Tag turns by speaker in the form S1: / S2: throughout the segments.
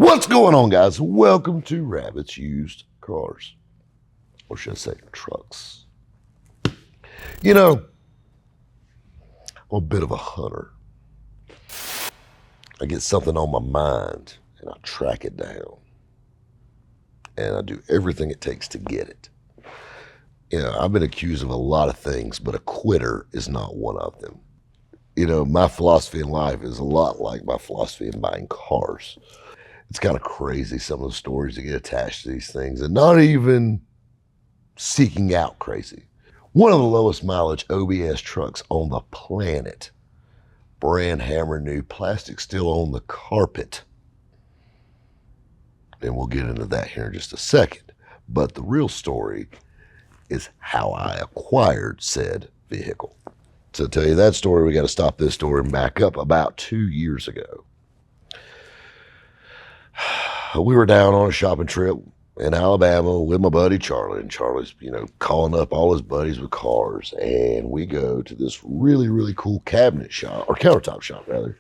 S1: What's going on, guys? Welcome to Rabbit's Used Cars, or should I say trucks. You know, I'm a bit of a hunter. I get something on my mind and I track it down, and I do everything it takes to get it. You know, I've been accused of a lot of things, but a quitter is not one of them. You know, my philosophy in life is a lot like my philosophy in buying cars. It's kind of crazy, some of the stories that get attached to these things, and not even seeking out crazy. One of the lowest mileage OBS trucks on the planet. Brand hammer new, plastic still on the carpet. And we'll get into that here in just a second. But the real story is how I acquired said vehicle. To tell you that story, we got to stop this story and back up about 2 years ago. We were down on a shopping trip in Alabama with my buddy Charlie, and Charlie's, calling up all his buddies with cars, and we go to this really, really cool cabinet shop, or countertop shop rather,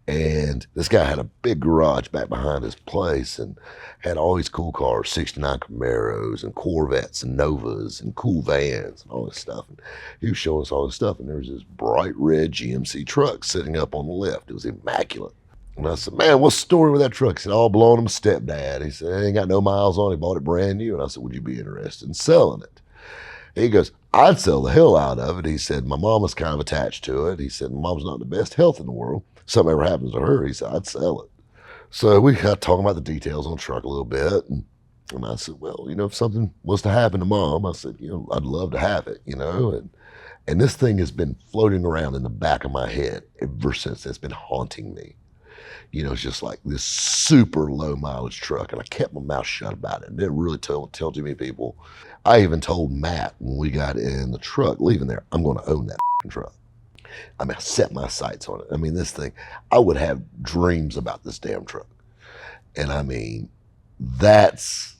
S1: and this guy had a big garage back behind his place and had all these cool cars, 69 Camaros and Corvettes and Novas and cool vans and all this stuff, and he was showing us all this stuff, and there was this bright red GMC truck sitting up on the left. It was immaculate. And I said, man, what's the story with that truck? He said, all belonged to my stepdad. He said, it ain't got no miles on it. He bought it brand new. And I said, would you be interested in selling it? And he goes, I'd sell the hell out of it. He said, my mama's kind of attached to it. He said, my mom's not in the best health in the world. Something ever happens to her, he said, I'd sell it. So we got talking about the details on the truck a little bit. And I said, well, if something was to happen to mom, I said, I'd love to have it, And this thing has been floating around in the back of my head ever since. It's been haunting me. It's just like this super low mileage truck. And I kept my mouth shut about it. And didn't really tell too many people. I even told Matt when we got in the truck, leaving there, I'm going to own that truck. I mean, I set my sights on it. I mean, this thing, I would have dreams about this damn truck. And I mean, that's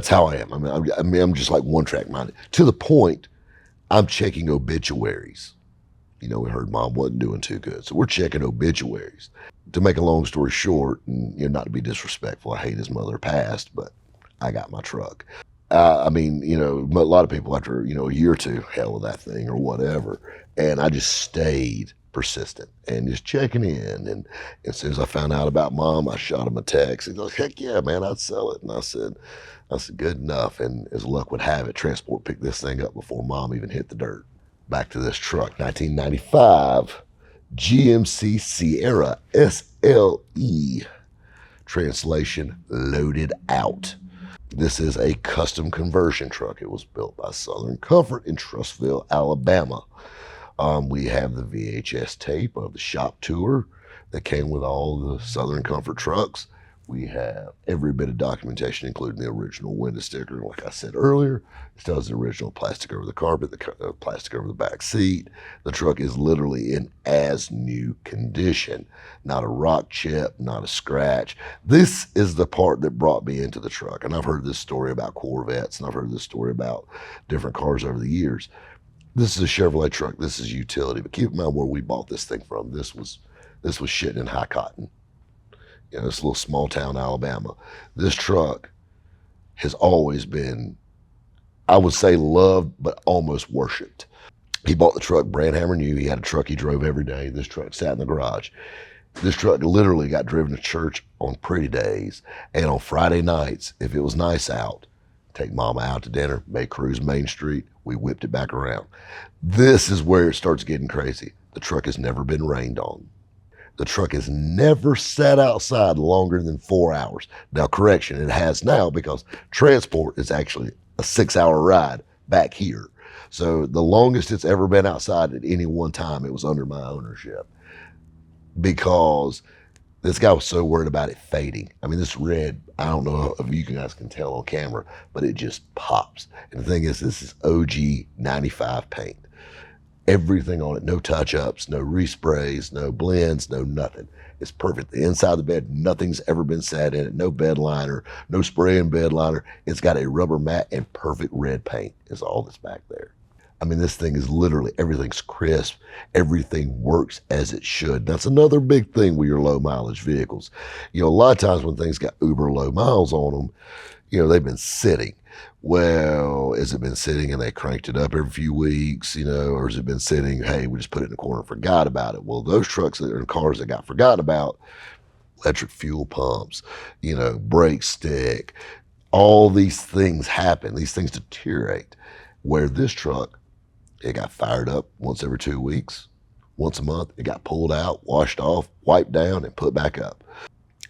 S1: how I am. I'm just like one track minded to the point I'm checking obituaries. We heard mom wasn't doing too good. So we're checking obituaries. To make a long story short, and not to be disrespectful, I hate his mother passed, but I got my truck. A lot of people after, a year or two, hell with that thing or whatever. And I just stayed persistent and just checking in. And as soon as I found out about mom, I shot him a text. He goes, heck yeah, man, I'd sell it. And I said, good enough. And as luck would have it, transport picked this thing up before mom even hit the dirt. Back to this truck, 1995 GMC Sierra SLE. Translation, loaded out. This is a custom conversion truck. It was built by Southern Comfort in Trussville, Alabama. We have the VHS tape of the shop tour that came with all the Southern Comfort trucks. We have every bit of documentation, including the original window sticker. Like I said earlier, it still has the original plastic over the carpet, the plastic over the back seat. The truck is literally in as new condition. Not a rock chip, not a scratch. This is the part that brought me into the truck. And I've heard this story about Corvettes, and I've heard this story about different cars over the years. This is a Chevrolet truck. This is utility. But keep in mind where we bought this thing from. This was shitting in high cotton. This little small town, Alabama. This truck has always been, I would say, loved, but almost worshipped. He bought the truck brand hammer new. He had a truck he drove every day. This truck sat in the garage. This truck literally got driven to church on pretty days. And on Friday nights, if it was nice out, take mama out to dinner, may cruise Main Street. We whipped it back around. This is where it starts getting crazy. The truck has never been rained on. The truck has never sat outside longer than 4 hours. Now, correction, it has now because transport is actually a 6-hour ride back here. So the longest it's ever been outside at any one time, it was under my ownership because this guy was so worried about it fading. I mean, this red, I don't know if you guys can tell on camera, but it just pops. And the thing is, this is OG 95 paint. Everything on it, no touch-ups, no resprays, no blends, no nothing. It's perfect. The inside of the bed, nothing's ever been sat in it, no bed liner, no spray and bed liner. It's got a rubber mat and perfect red paint is all that's back there. I mean, this thing is literally, everything's crisp. Everything works as it should. That's another big thing with your low mileage vehicles. A lot of times when things got uber low miles on them, they've been sitting. Well, has it been sitting and they cranked it up every few weeks, or has it been sitting, hey, we just put it in the corner and forgot about it? Well, those trucks that are in cars that got forgotten about, electric fuel pumps, brake stick, all these things happen. These things deteriorate. Where this truck, it got fired up once every 2 weeks, once a month. It got pulled out, washed off, wiped down, and put back up.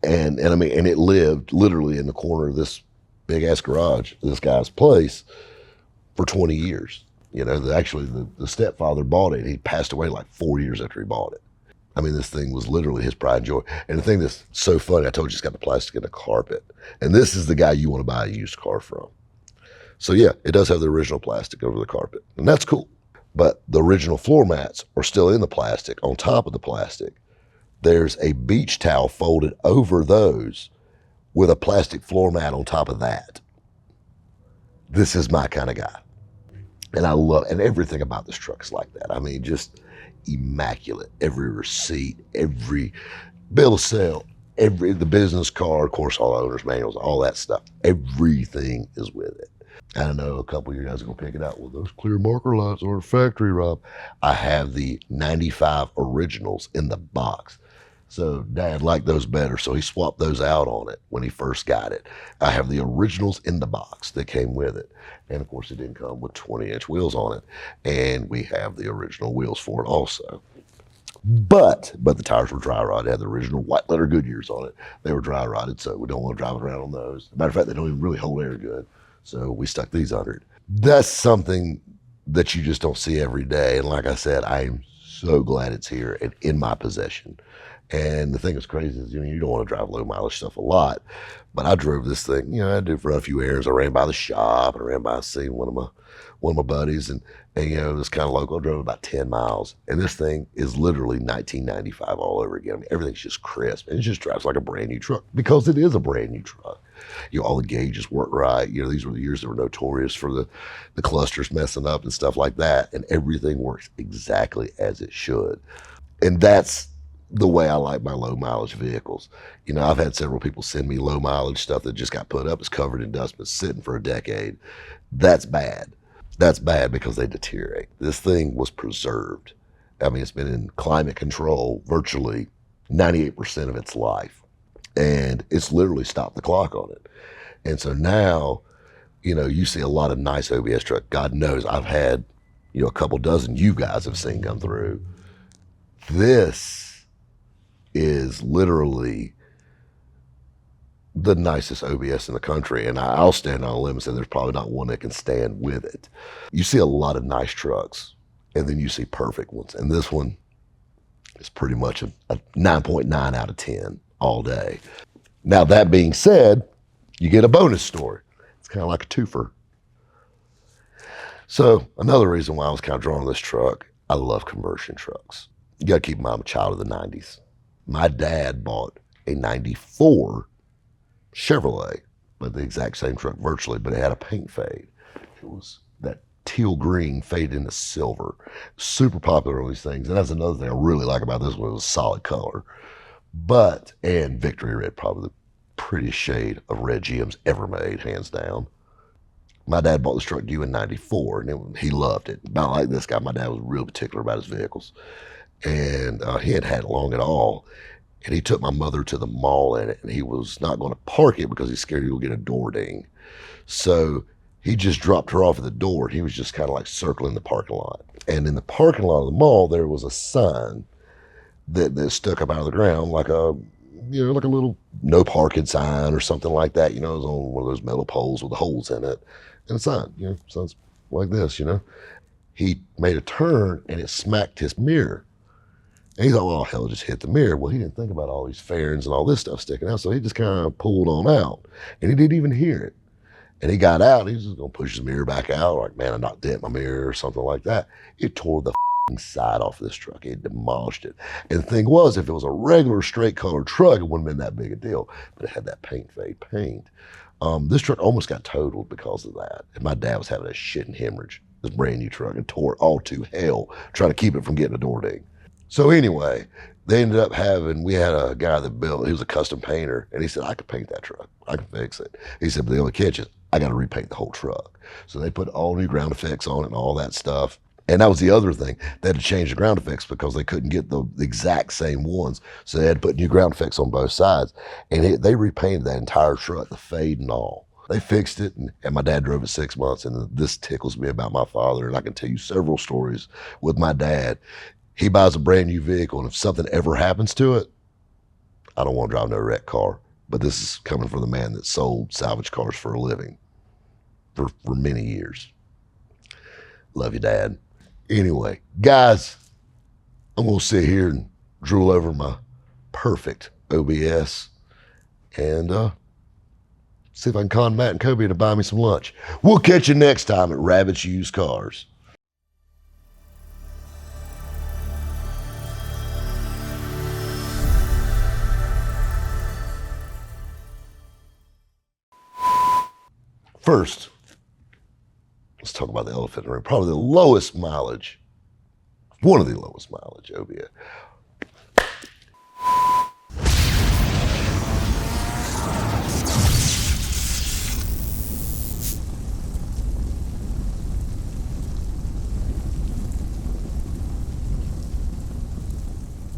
S1: And it lived literally in the corner of this big ass garage, this guy's place, for 20 years. Actually, the stepfather bought it. He passed away like 4 years after he bought it. I mean, this thing was literally his pride and joy. And the thing that's so funny, I told you it's got the plastic in the carpet. And this is the guy you want to buy a used car from. So yeah, it does have the original plastic over the carpet, and that's cool. But the original floor mats are still in the plastic. On top of the plastic, there's a beach towel folded over those with a plastic floor mat on top of that. This is my kind of guy. And I love, and everything about this truck is like that. I mean, just immaculate. Every receipt, every bill of sale, the business card, of course, all the owner's manuals, all that stuff. Everything is with it. I know a couple of you guys are going to pick it out. Well, those clear marker lights aren't factory, Rob. I have the 95 originals in the box. So Dad liked those better, so he swapped those out on it when he first got it. I have the originals in the box that came with it. And of course, it didn't come with 20-inch wheels on it. And we have the original wheels for it also. But the tires were dry rotted. They had the original white letter Goodyears on it. They were dry rotted, so we don't want to drive around on those. Matter of fact, they don't even really hold air good. So we stuck these under it. That's something that you just don't see every day. And like I said, I am so glad it's here and in my possession. And the thing that's crazy is, you don't want to drive low mileage stuff a lot. But I drove this thing, I did for a few errands. I ran by the shop and I ran by seeing one of my buddies and this kind of local. I drove about 10 miles. And this thing is literally 1995 all over again. I mean, everything's just crisp. And it just drives like a brand new truck because it is a brand new truck. All the gauges work right. These were the years that were notorious for the clusters messing up and stuff like that. And everything works exactly as it should. And that's the way I like my low mileage vehicles. I've had several people send me low mileage stuff that just got put up. It's covered in dust, but sitting for a decade. That's bad. That's bad because they deteriorate. This thing was preserved. I mean, it's been in climate control virtually 98% of its life. And it's literally stopped the clock on it. And so now, you see a lot of nice OBS trucks. God knows I've had, a couple dozen you guys have seen come through. This is literally the nicest OBS in the country. And I'll stand on a limb and say there's probably not one that can stand with it. You see a lot of nice trucks, and then you see perfect ones. And this one is pretty much a 9.9 out of 10 all day. Now, that being said, you get a bonus story. It's kind of like a twofer. So another reason why I was kind of drawn to this truck, I love conversion trucks. You got to keep in mind I'm a child of the 90s. My dad bought a 94 Chevrolet, but the exact same truck virtually, but it had a paint fade. It was that teal green faded into silver. Super popular on these things. And that's another thing I really like about this one. It was a solid color. And Victory Red, probably the prettiest shade of red GM's ever made, hands down. My dad bought this truck due in 94, and he loved it. About like this guy, my dad was real particular about his vehicles. And he hadn't had it long at all. And he took my mother to the mall in it, and he was not going to park it because he's scared he would get a door ding. So he just dropped her off at the door. He was just kind of like circling the parking lot. And in the parking lot of the mall, there was a sign that stuck up out of the ground like a little no parking sign or something like that. It was on one of those metal poles with the holes in it. And a sign, sounds like this, He made a turn and it smacked his mirror. And he thought, well, hell, just hit the mirror. Well, he didn't think about all these fairings and all this stuff sticking out. So he just kind of pulled on out. And he didn't even hear it. And he got out. He was just going to push his mirror back out. Like, man, I knocked dent my mirror or something like that. It tore the side off this truck. It demolished it. And the thing was, if it was a regular straight colored truck, it wouldn't have been that big a deal. But it had that paint fade paint. This truck almost got totaled because of that. And my dad was having a shitting hemorrhage this brand new truck and tore it all to hell trying to keep it from getting a door ding. So anyway, they ended up we had a guy that built, he was a custom painter, and he said, I could paint that truck. I can fix it. He said, but the only catch is I got to repaint the whole truck. So they put all new ground effects on it and all that stuff. And that was the other thing. They had to change the ground effects because they couldn't get the exact same ones. So they had to put new ground effects on both sides. And they repainted that entire truck, the fade and all. They fixed it, and my dad drove it 6 months. And this tickles me about my father. And I can tell you several stories with my dad. He buys a brand new vehicle, and if something ever happens to it, I don't want to drive no wrecked car. But this is coming from the man that sold salvage cars for a living for many years. Love you, Dad. Anyway, guys, I'm going to sit here and drool over my perfect OBS and see if I can con Matt and Kobe to buy me some lunch. We'll catch you next time at Rabbit's Used Cars. First, let's talk about the elephant in the room. Probably the lowest mileage, one of the lowest mileage OBS.